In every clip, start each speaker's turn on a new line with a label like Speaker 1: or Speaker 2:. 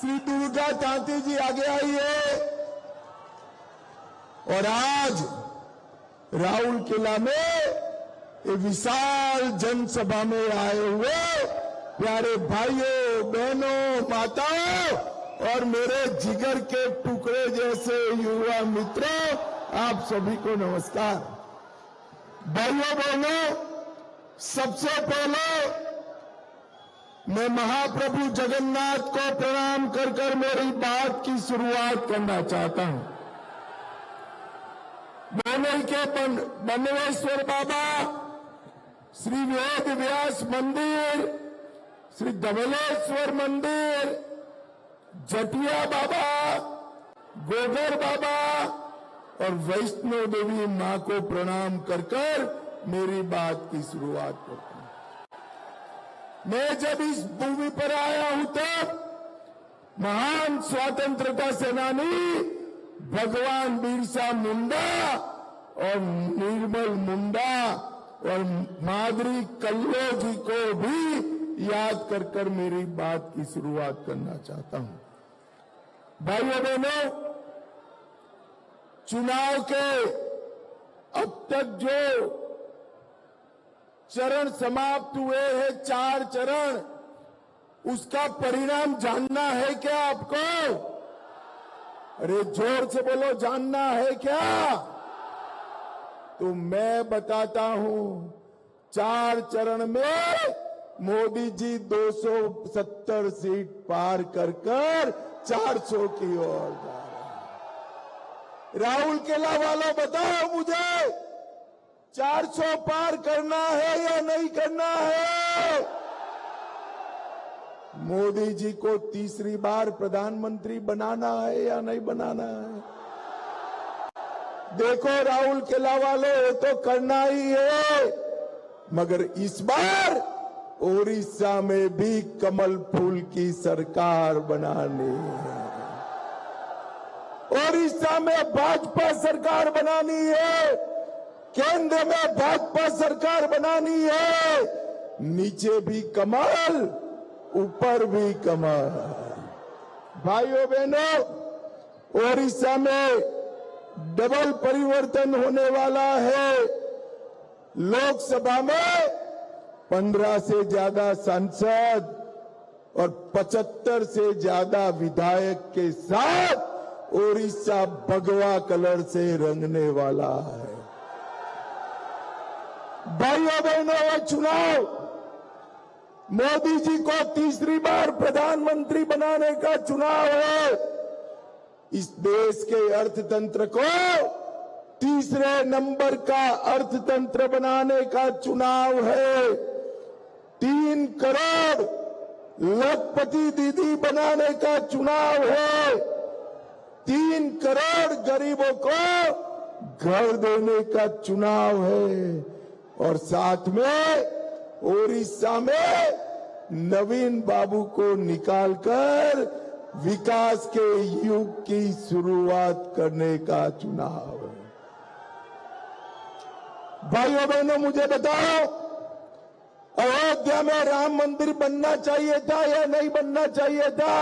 Speaker 1: श्री दुर्गा तांती जी आगे आइए। और आज राहुल किला में ये विशाल जनसभा में आए हुए प्यारे भाइयों, बहनों, माताओं और मेरे जिगर के टुकड़े जैसे युवा मित्रों, आप सभी को नमस्कार। भाइयों बहनों, सबसे पहले मैं महाप्रभु जगन्नाथ को प्रणाम कर मेरी बात की शुरुआत करना चाहता हूं। बानेर के बन्नेश्वर बाबा, श्री वेद व्यास मंदिर, श्री धवलेश्वर मंदिर, जटिया बाबा, गोगर बाबा और वैष्णो देवी मां को प्रणाम कर मेरी बात की शुरुआत करता हूं। मैं जब इस भूमि पर आया हूं तो महान स्वतंत्रता सेनानी भगवान बिरसा मुंडा और निर्मल मुंडा और मादरी कल्लो जी को भी याद कर मेरी बात की शुरुआत करना चाहता हूं। भाइयों बहनों, चुनाव के अब तक जो चरण समाप्त हुए हैं, 4 चरण, उसका परिणाम जानना है क्या आपको? अरे जोर से बोलो, जानना है क्या? तो मैं बताता हूं। 4 चरण में मोदी जी 270 सीट पार कर 400 की ओर जा रहे हैं। राहुल किला वालों, बताओ मुझे, 400 पार करना है या नहीं करना है? मोदी जी को तीसरी बार प्रधानमंत्री बनाना है या नहीं बनाना है? देखो राहुल किला वालों, ये तो करना ही है, मगर इस बार ओडिशा में भी कमल फूल की सरकार बनानी है। ओडिशा में भाजपा सरकार बनानी है, केंद्र में भाजपा सरकार बनानी है, नीचे भी कमल, ऊपर भी कमल। भाइयों बहनों, ओडिशा में डबल परिवर्तन होने वाला है। लोकसभा में 15 से ज्यादा सांसद और 75 से ज्यादा विधायक के साथ ओडिशा भगवा कलर से रंगने वाला है। भाइयों बहनों, ये चुनाव मोदी जी को तीसरी बार प्रधानमंत्री बनाने का चुनाव है। इस देश के अर्थतंत्र को तीसरे नंबर का अर्थतंत्र बनाने का चुनाव है। 3 करोड़ लखपति दीदी बनाने का चुनाव है। 3 करोड़ गरीबों को घर देने का चुनाव है। और साथ में ओडिशा में नवीन बाबू को निकालकर विकास के युग की शुरुआत करने का चुनाव है। भाइयों बहनों, मुझे बताओ, अयोध्या में राम मंदिर बनना चाहिए था या नहीं बनना चाहिए था?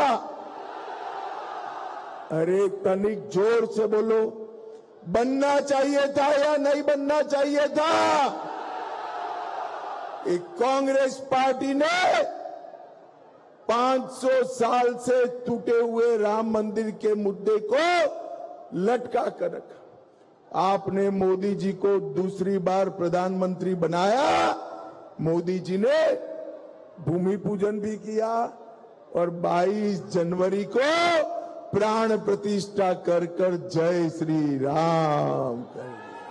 Speaker 1: अरे तनिक जोर से बोलो, बनना चाहिए था या नहीं बनना चाहिए था? एक कांग्रेस पार्टी ने 500 साल से टूटे हुए राम मंदिर के मुद्दे को लटका कर रखा। आपने मोदी जी को दूसरी बार प्रधानमंत्री बनाया। मोदी जी ने भूमि पूजन भी किया और 22 जनवरी को प्राण प्रतिष्ठा कर जय श्री राम कर दिया।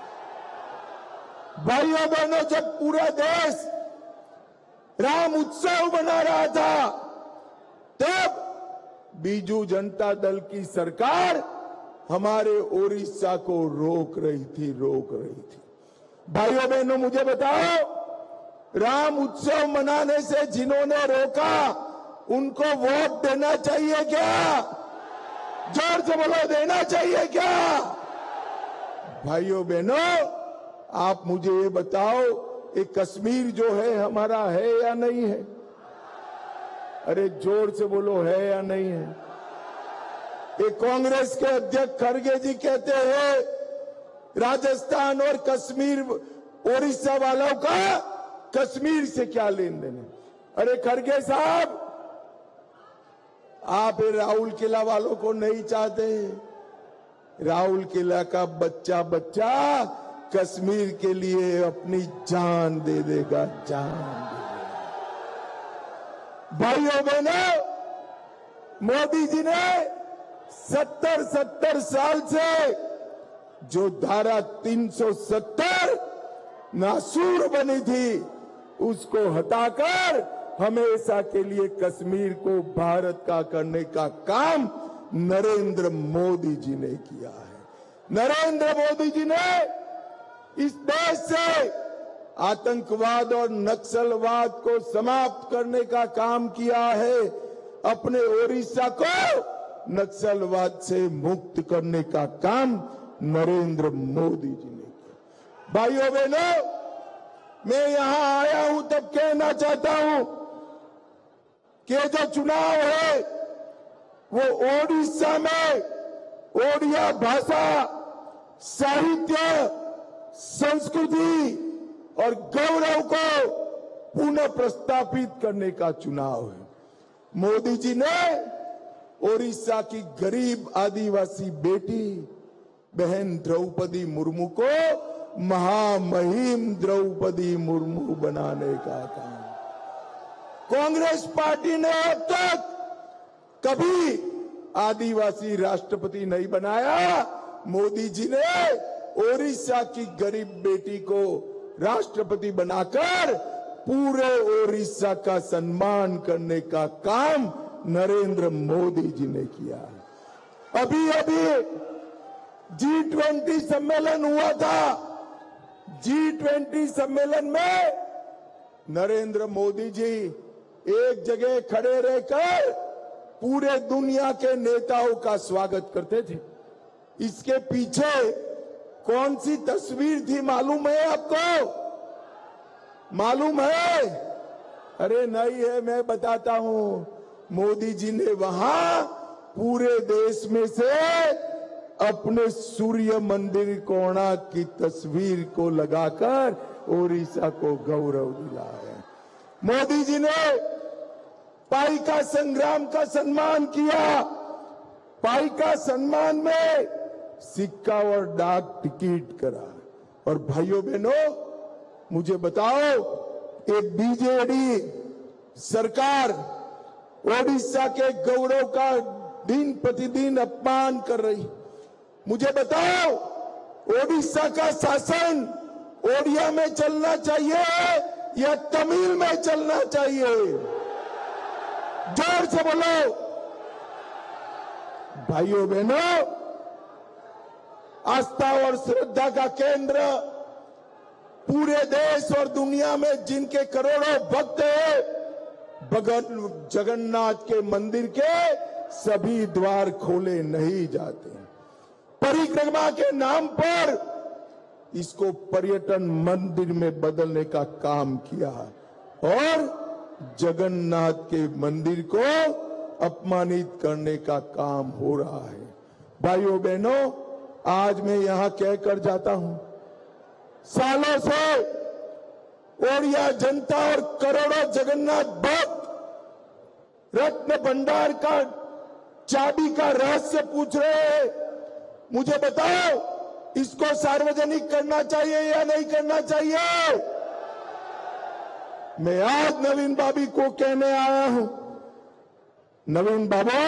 Speaker 1: भाइयों बहनों, जब पूरा देश राम उत्सव मना रहा था, तब बीजू जनता दल की सरकार हमारे ओडिशा को रोक रही थी। भाइयों बहनों, मुझे बताओ, राम उत्सव मनाने से जिन्होंने रोका, उनको वोट देना चाहिए क्या? जोर से बोलो, देना चाहिए क्या? भाइयों बहनों, आप मुझे ये बताओ, ये कश्मीर जो है हमारा है या नहीं है? अरे जोर से बोलो, है या नहीं है? ये कांग्रेस के अध्यक्ष खड़गे जी कहते हैं राजस्थान और कश्मीर ओडिशा वालों का कश्मीर से क्या लेन देन है। अरे खड़गे साहब, आप राहुल किला वालों को नहीं चाहते। राहुल किला का बच्चा बच्चा कश्मीर के लिए अपनी जान दे देगा, जान दे देगा। भाइयों बहनों, मोदी जी ने 70 साल से जो धारा 370 नासूर बनी थी उसको हटाकर हमेशा के लिए कश्मीर को भारत का करने का काम नरेंद्र मोदी जी ने किया है। नरेंद्र मोदी जी ने इस देश से आतंकवाद और नक्सलवाद को समाप्त करने का काम किया है। अपने ओडिशा को नक्सलवाद से मुक्त करने का काम नरेंद्र मोदी जी ने किया। भाइयों बहनों, मैं यहां आया हूं तब कहना चाहता हूं कि जो चुनाव है वो ओडिशा में ओडिया भाषा, साहित्य, संस्कृति और गौरव को पुनः प्रस्तापित करने का चुनाव है। मोदी जी ने ओडिशा की गरीब आदिवासी बेटी बहन द्रौपदी मुर्मू को महामहिम द्रौपदी मुर्मू बनाने का काम। कांग्रेस पार्टी ने अब तक कभी आदिवासी राष्ट्रपति नहीं बनाया। मोदी जी ने ओडिशा की गरीब बेटी को राष्ट्रपति बनाकर पूरे ओडिशा का सम्मान करने का काम नरेंद्र मोदी जी ने किया है। अभी G20 सम्मेलन हुआ था। G20 सम्मेलन में नरेंद्र मोदी जी एक जगह खड़े रहकर पूरे दुनिया के नेताओं का स्वागत करते थे। इसके पीछे कौन सी तस्वीर थी मालूम है आपको? मालूम है? अरे नहीं है, मैं बताता हूं। मोदी जी ने वहां पूरे देश में से अपने सूर्य मंदिर कोणार्क की तस्वीर को लगाकर ओडिशा को गौरव दिलाया। मोदी जी ने पाइका संग्राम का सम्मान किया। पाइका सम्मान में सिक्का और डाक टिकट करा। और भाइयों बहनों, मुझे बताओ, ये बीजेडी सरकार ओडिशा के गौरव का दिन प्रतिदिन अपमान कर रही। मुझे बताओ, ओडिशा का शासन ओडिया में चलना चाहिए या तमिल में चलना चाहिए? जोर से बोलो। भाइयों बहनों, आस्था और श्रद्धा का केंद्र पूरे देश और दुनिया में जिनके करोड़ों भक्त हैं, भगवान जगन्नाथ के मंदिर के सभी द्वार खोले नहीं जाते। परिक्रमा के नाम पर इसको पर्यटन मंदिर में बदलने का काम किया और जगन्नाथ के मंदिर को अपमानित करने का काम हो रहा है। भाइयों बहनों, आज मैं यहां कहकर जाता हूं, सालों से ओडिया जनता और करोड़ों जगन्नाथ भक्त रत्न भंडार का चाबी का रहस्य पूछ रहे हैं। मुझे बताओ, इसको सार्वजनिक करना चाहिए या नहीं करना चाहिए? मैं आज नवीन बाबू को कहने आया हूं, नवीन बाबू,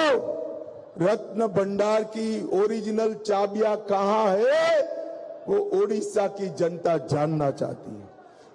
Speaker 1: रत्न भंडार की ओरिजिनल चाबियां कहां है वो ओडिशा की जनता जानना चाहती है।